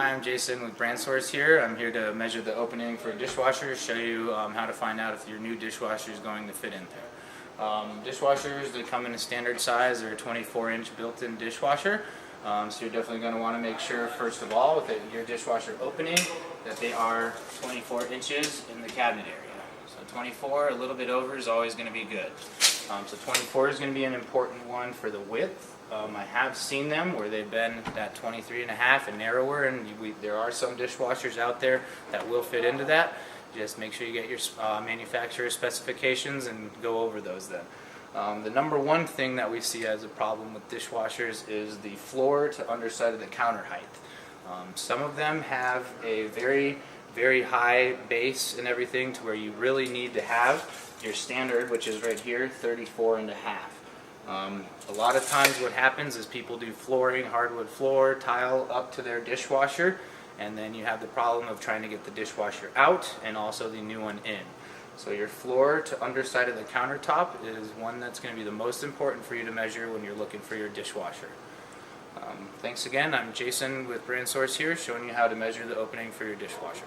Hi, I'm Jason with Brand Source here. I'm here to measure the opening for a dishwasher, show you how to find out if your new dishwasher is going to fit in there. Dishwashers that come in a standard size are a 24-inch built-in dishwasher. So you're definitely going to want to make sure, first of all, with your dishwasher opening, that they are 24 inches in the cabinet area. So 24, a little bit over, is always going to be good. So 24 is going to be an important one for the width. I have seen them where they've been at 23 and a half and narrower, and there are some dishwashers out there that will fit into that. Just make sure you get your manufacturer specifications and go over those then. The number one thing that we see as a problem with dishwashers is the floor to underside of the counter height. Some of them have a very, very high base and everything to where you really need to have your standard, which is right here, 34 and a half. A lot of times what happens is people do flooring, hardwood floor, tile up to their dishwasher, and then you have the problem of trying to get the dishwasher out and also the new one in. So your floor to underside of the countertop is one that's going to be the most important for you to measure when you're looking for your dishwasher. Thanks again. I'm Jason with Brand Source here, showing you how to measure the opening for your dishwasher.